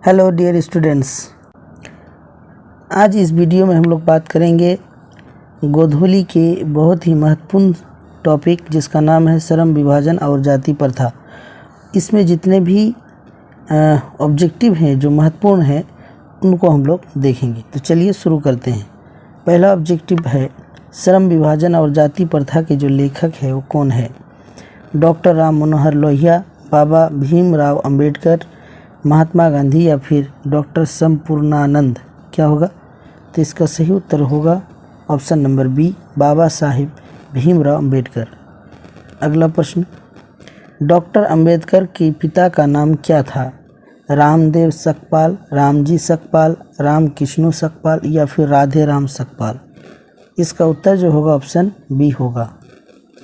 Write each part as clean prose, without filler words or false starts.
Hello dear students, आज इस video में हम लोग बात करेंगे गोधूली के बहुत ही महत्वपूर्ण टॉपिक जिसका नाम है श्रम विभाजन और जाति प्रथा। इसमें जितने भी ऑब्जेक्टिव हैं जो महत्वपूर्ण हैं उनको हम लोग देखेंगे। तो चलिए शुरू करते हैं। पहला ऑब्जेक्टिव है श्रम विभाजन और जाति प्रथा के जो लेखक है वो कौन है। डॉक्टर राम मनोहर लोहिया, बाबा भीमराव अंबेडकर, महात्मा गांधी या फिर डॉक्टर संपूर्णानंद। क्या होगा? तो इसका सही उत्तर होगा ऑप्शन नंबर बी, बाबा साहिब भीमराव अंबेडकर। अगला प्रश्न, डॉक्टर अंबेडकर के पिता का नाम क्या था? रामदेव सकपाल, रामजी सकपाल, रामकृष्ण सकपाल या फिर राधे राम सकपाल। इसका उत्तर जो होगा ऑप्शन बी होगा।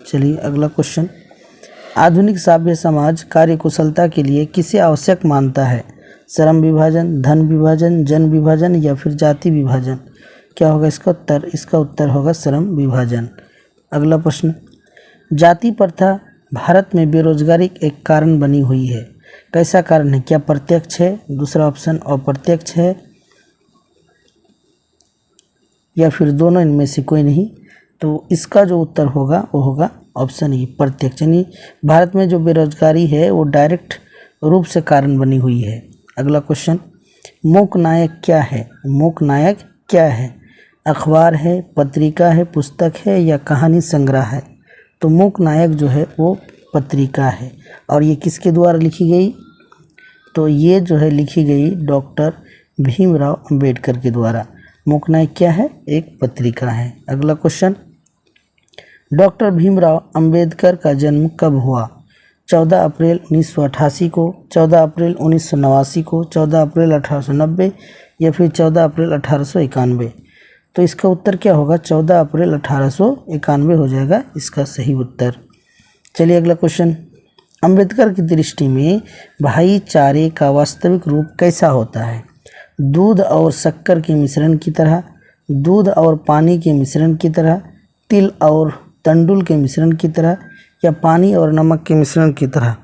चलिए अगला क्वेश्चन, आधुनिक सभ्य समाज कार्यकुशलता के लिए किसे आवश्यक मानता है? श्रम विभाजन, धन विभाजन, जन विभाजन या फिर जाति विभाजन। क्या होगा इसका उत्तर? इसका उत्तर होगा श्रम विभाजन। अगला प्रश्न, जाति प्रथा भारत में बेरोजगारी एक कारण बनी हुई है। कैसा कारण है? क्या प्रत्यक्ष है? दूसरा ऑप्शन अप्रत्यक्ष है या फिर दोनों इनमें से कोई नहीं। तो इसका जो उत्तर होगा वो होगा ऑप्शन ई, प्रत्यक्ष। यानी भारत में जो बेरोजगारी है वो डायरेक्ट रूप से कारण बनी हुई है। अगला क्वेश्चन, मूक नायक क्या है? मूक नायक क्या है? अखबार है, पत्रिका है, पुस्तक है या कहानी संग्रह है। तो मूक नायक जो है वो पत्रिका है। और ये किसके द्वारा लिखी गई? तो ये जो है लिखी गई डॉक्टर भीमराव अंबेडकर के द्वारा। मूक नायक क्या है? एक पत्रिका है। अगला क्वेश्चन, डॉक्टर भीमराव अंबेडकर का जन्म कब हुआ? 14 अप्रैल 1988 को, 14 अप्रैल 1989 को, 14 अप्रैल 1890 या फिर 14 अप्रैल 1891। तो इसका उत्तर क्या होगा? 14 अप्रैल 1891 हो जाएगा इसका सही उत्तर। चलिए अगला क्वेश्चन, अंबेडकर की दृष्टि में भाईचारे का वास्तविक रूप कैसा होता है? दूध और शक्कर के मिश्रण की तरह, दूध और पानी के मिश्रण की तरह, तिल और तंडुल के मिश्रण की तरह या पानी और नमक के मिश्रण की तरह।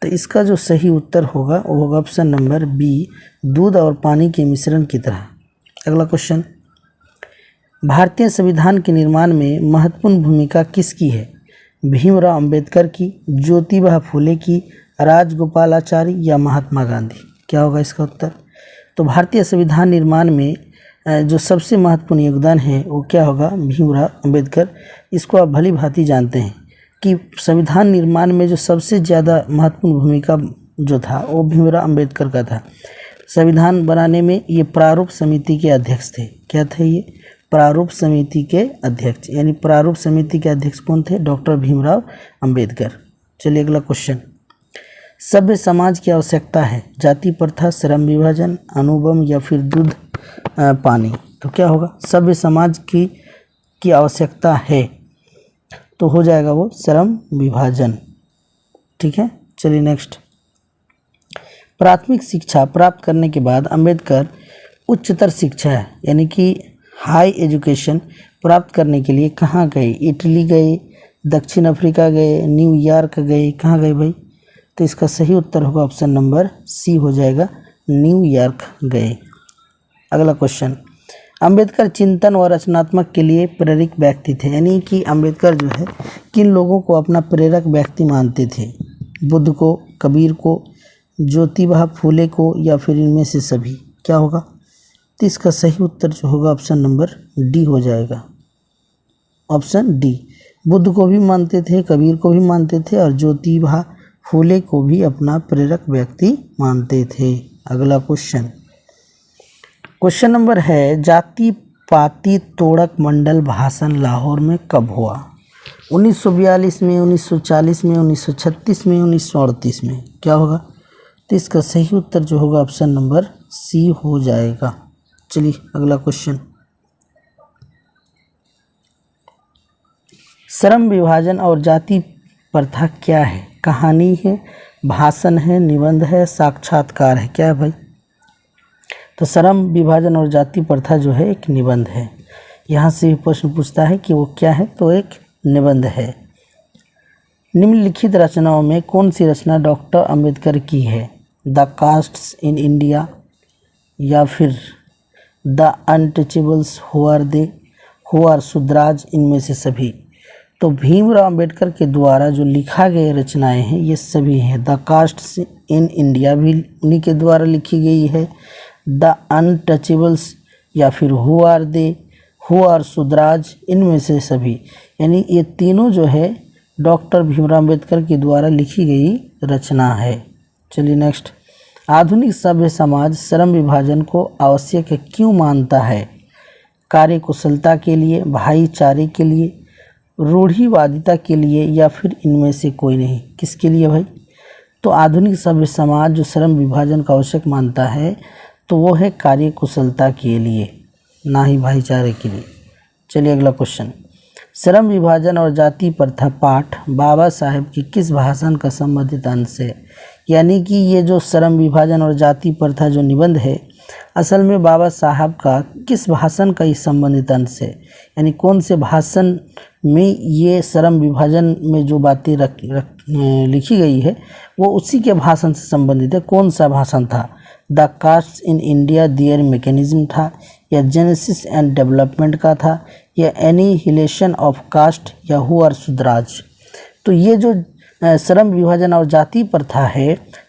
तो इसका जो सही उत्तर होगा वो होगा ऑप्शन नंबर बी, दूध और पानी के मिश्रण की तरह। अगला क्वेश्चन, भारतीय संविधान के निर्माण में महत्वपूर्ण भूमिका किसकी है? भीमराव अंबेडकर की, ज्योतिबा फुले की, राजगोपालाचारी या महात्मा गांधी। क्या होगा इसका उत्तर? तो भारतीय संविधान निर्माण में जो सबसे महत्वपूर्ण योगदान है वो क्या होगा? भीमराव अंबेडकर। इसको आप भली भांति जानते हैं कि संविधान निर्माण में जो सबसे ज़्यादा महत्वपूर्ण भूमिका जो था वो भीमराव अंबेडकर का था। संविधान बनाने में ये प्रारूप समिति के अध्यक्ष थे। क्या थे ये? प्रारूप समिति के अध्यक्ष। यानी प्रारूप समिति के अध्यक्ष कौन थे? डॉक्टर भीमराव अंबेडकर। चलिए अगला क्वेश्चन, सभ्य समाज की आवश्यकता है? जाति प्रथा, श्रम विभाजन, अनुबंध या फिर दूध पानी। तो क्या होगा? सभ्य समाज की आवश्यकता है तो हो जाएगा वो श्रम विभाजन। ठीक है। चलिए नेक्स्ट, प्राथमिक शिक्षा प्राप्त करने के बाद अंबेडकर उच्चतर शिक्षा यानी कि हाई एजुकेशन प्राप्त करने के लिए कहाँ गए? इटली गए, दक्षिण अफ्रीका गए, न्यूयॉर्क गए, कहाँ गए भाई? तो इसका सही उत्तर होगा ऑप्शन नंबर सी हो जाएगा, न्यूयॉर्क गए। अगला क्वेश्चन, अंबेडकर चिंतन और रचनात्मक के लिए प्रेरक व्यक्ति थे। यानी कि अंबेडकर जो है किन लोगों को अपना प्रेरक व्यक्ति मानते थे? बुद्ध को, कबीर को, ज्योतिबा फुले को या फिर इनमें से सभी। क्या होगा? तो इसका सही उत्तर जो होगा ऑप्शन नंबर डी हो जाएगा, ऑप्शन डी। बुद्ध को भी मानते थे, कबीर को भी मानते थे और ज्योतिबा फुले को भी अपना प्रेरक व्यक्ति मानते थे। अगला क्वेश्चन, क्वेश्चन नंबर है, जाति पाति तोड़क मंडल भाषण लाहौर में कब हुआ? 1942 में, 1940 में, 1936 में, 1938 में। क्या होगा? तो इसका सही उत्तर जो होगा ऑप्शन नंबर सी हो जाएगा। चलिए अगला क्वेश्चन, श्रम विभाजन और जाति प्रथा क्या है? कहानी है, भाषण है, निबंध है, साक्षात्कार है। क्या है भाई? तो श्रम विभाजन और जाति प्रथा जो है एक निबंध है। यहाँ से भी प्रश्न पूछता है कि वो क्या है, तो एक निबंध है। निम्नलिखित रचनाओं में कौन सी रचना डॉक्टर अंबेडकर की है? द कास्ट्स इन इंडिया, या फिर the untouchables, who are Shudras, इनमें से सभी। तो भीमराव अंबेडकर के द्वारा जो लिखा गए रचनाएं हैं ये सभी हैं। द कास्ट्स इन इंडिया भी उन्हीं के द्वारा लिखी गई है। द अनटचेबल्स या फिर हु आर सुद्राज, इनमें से सभी, यानी ये तीनों जो है डॉक्टर भीमराव अंबेडकर के द्वारा लिखी गई रचना है। चलिए नेक्स्ट, आधुनिक सभ्य समाज श्रम विभाजन को आवश्यक क्यों मानता है? कार्यकुशलता के लिए, भाईचारे के लिए, रूढ़िवादिता के लिए, या फिर इनमें से कोई नहीं। किसके लिए भाई? तो आधुनिक सभ्य समाज जो श्रम विभाजन का आवश्यक मानता है तो वो है कार्यकुशलता के लिए, ना ही भाईचारे के लिए। चलिए अगला क्वेश्चन, श्रम विभाजन और जाति प्रथा पाठ बाबा साहेब की किस भाषण का संबंधित अंश है? यानी कि ये जो श्रम विभाजन और जाति प्रथा जो निबंध है असल में बाबा साहब का किस भाषण का ही संबंधित अंश है? यानी कौन से भाषण में ये श्रम विभाजन में जो बातें लिखी गई है वो उसी के भाषण से संबंधित है। कौन सा भाषण था? The caste in India their mechanism था, या जेनेसिस एंड डेवलपमेंट का था, या एनिहिलेशन ऑफ कास्ट, या हु आर सुद्राज। तो ये जो श्रम विभाजन और जाति प्रथा है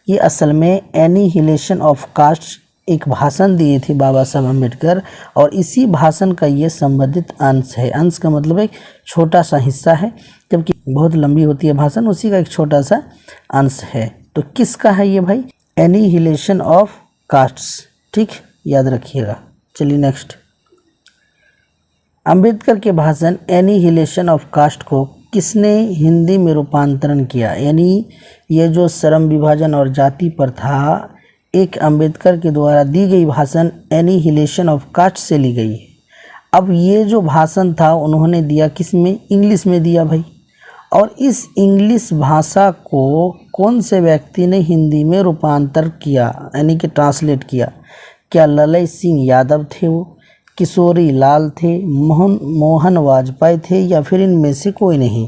ये असल में एनिहिलेशन ऑफ कास्ट एक भाषण दिए थे बाबा साहब अम्बेडकर, और इसी भाषण का ये संबंधित अंश है। अंश का मतलब एक छोटा सा हिस्सा है, जबकि बहुत लंबी होती है भाषण, उसी का एक छोटा सा अंश है। तो किसका है ये भाई? एनिहिलेशन ऑफ कास्ट्स, ठीक, याद रखिएगा। चलिए नेक्स्ट, अंबेडकर के भाषण एनिहिलेशन ऑफ कास्ट को किसने हिंदी में रूपांतरण किया? यानी ये जो श्रम विभाजन और जाति प्रथा एक अंबेडकर के द्वारा दी गई भाषण एनिहिलेशन ऑफ कास्ट से ली गई है। अब ये जो भाषण था उन्होंने दिया किस में? इंग्लिश में दिया भाई। और इस इंग्लिश भाषा को कौन से व्यक्ति ने हिंदी में रूपांतर किया, यानी कि ट्रांसलेट किया? क्या ललय सिंह यादव थे वो, किशोरी लाल थे, मोहन वाजपेयी थे, या फिर इनमें से कोई नहीं?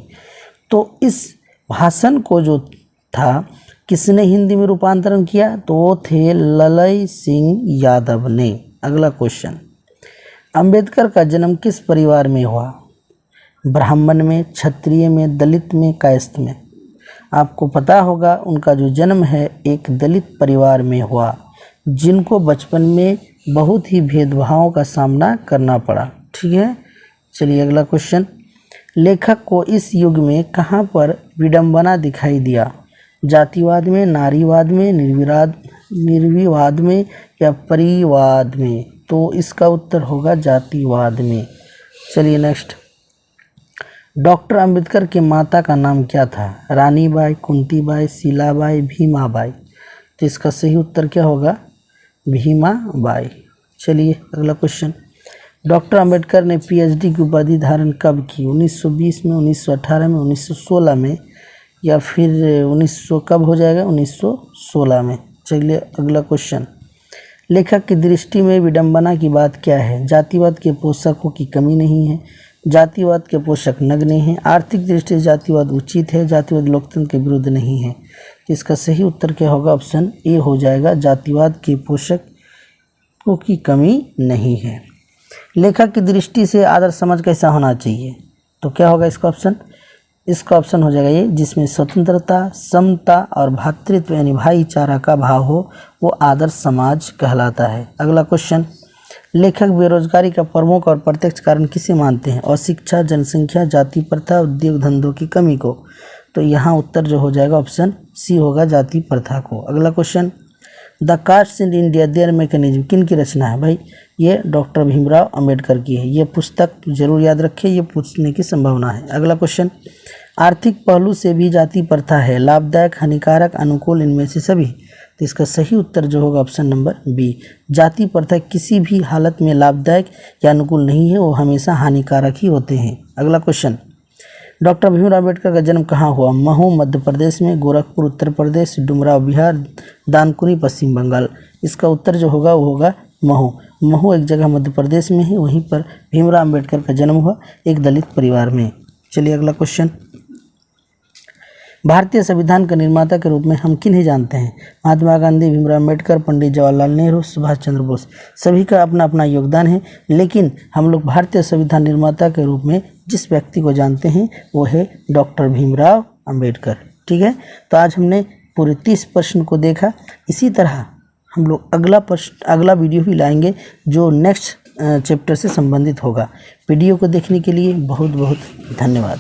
तो इस भाषण को जो था किसने हिंदी में रूपांतरण किया? तो वो थे ललय सिंह यादव ने। अगला क्वेश्चन, अंबेडकर का जन्म किस परिवार में हुआ? ब्राह्मण में, क्षत्रिय में, दलित में, कायस्थ में? आपको पता होगा उनका जो जन्म है एक दलित परिवार में हुआ, जिनको बचपन में बहुत ही भेदभावों का सामना करना पड़ा। ठीक है, चलिए अगला क्वेश्चन, लेखक को इस युग में कहाँ पर विडंबना दिखाई दिया? जातिवाद में, नारीवाद में, निर्विवाद में, या परिवाद में? तो इसका उत्तर होगा जातिवाद में। चलिए नेक्स्ट, डॉक्टर अंबेडकर के माता का नाम क्या था? रानीबाई, कुंतीबाई, शीलाबाई, भीमाबाई? तो इसका सही उत्तर क्या होगा? भीमाबाई। चलिए अगला क्वेश्चन, डॉक्टर अंबेडकर ने पीएचडी की उपाधि धारण कब की? 1920 में, 1918 में, 1916 में, या फिर 1900 कब हो जाएगा? 1916 में। चलिए अगला क्वेश्चन, लेखक की दृष्टि में विडंबना की बात क्या है? जातिवाद के पोषकों की कमी नहीं है, जातिवाद के पोषक नग्न हैं, आर्थिक दृष्टि से जातिवाद उचित है, जातिवाद लोकतंत्र के विरुद्ध नहीं है। इसका सही उत्तर क्या होगा? ऑप्शन ए हो जाएगा, जातिवाद के पोषकों की कमी नहीं है। लेखक की दृष्टि से आदर्श समाज कैसा होना चाहिए? तो क्या होगा इसका ऑप्शन? इसका ऑप्शन हो जाएगा ये, जिसमें स्वतंत्रता, समता और भातृत्व यानी भाईचारा का भाव हो, वो आदर्श समाज कहलाता है। अगला क्वेश्चन, लेखक बेरोजगारी का प्रमुख और प्रत्यक्ष कारण किसे मानते हैं? अशिक्षा, जनसंख्या, जाति प्रथा, उद्योग धंधों की कमी को? तो यहाँ उत्तर जो हो जाएगा ऑप्शन सी होगा, जाति प्रथा को। अगला question, the caste in India their mechanism किन की रचना है? भाई ये डॉक्टर भीमराव अंबेडकर की है। ये पुस्तक जरूर याद रखें, ये पूछने की संभावना है। अगला क्वेश्चन, आर्थिक पहलू से भी जाति प्रथा है, लाभदायक, हानिकारक, अनुकूल, इनमें से सभी? तो इसका सही उत्तर जो होगा ऑप्शन नंबर बी, जाति प्रथा किसी भी हालत में लाभदायक या अनुकूल नहीं है, वो हमेशा हानिकारक ही होते हैं। अगला क्वेश्चन, डॉक्टर भीमराव अंबेडकर का जन्म कहाँ हुआ? महू मध्य प्रदेश में, गोरखपुर उत्तर प्रदेश, डुमराव बिहार, दानकुनी पश्चिम बंगाल? इसका उत्तर जो होगा वो होगा महू। महू एक जगह मध्य प्रदेश में है, वहीं पर भीमराव अंबेडकर का जन्म हुआ, एक दलित परिवार में। चलिए अगला क्वेश्चन, भारतीय संविधान के निर्माता के रूप में हम किन्हें जानते हैं? महात्मा गांधी, भीमराव अम्बेडकर, पंडित जवाहरलाल नेहरू, सुभाष चंद्र बोस। सभी का अपना अपना योगदान है, लेकिन हम लोग भारतीय संविधान निर्माता के रूप में जिस व्यक्ति को जानते हैं वो है डॉक्टर भीमराव अम्बेडकर। ठीक है, तो आज हमने पूरे 30 प्रश्न को देखा। इसी तरह हम लोग अगला वीडियो भी लाएंगे जो नेक्स्ट चैप्टर से संबंधित होगा। वीडियो को देखने के लिए बहुत बहुत धन्यवाद।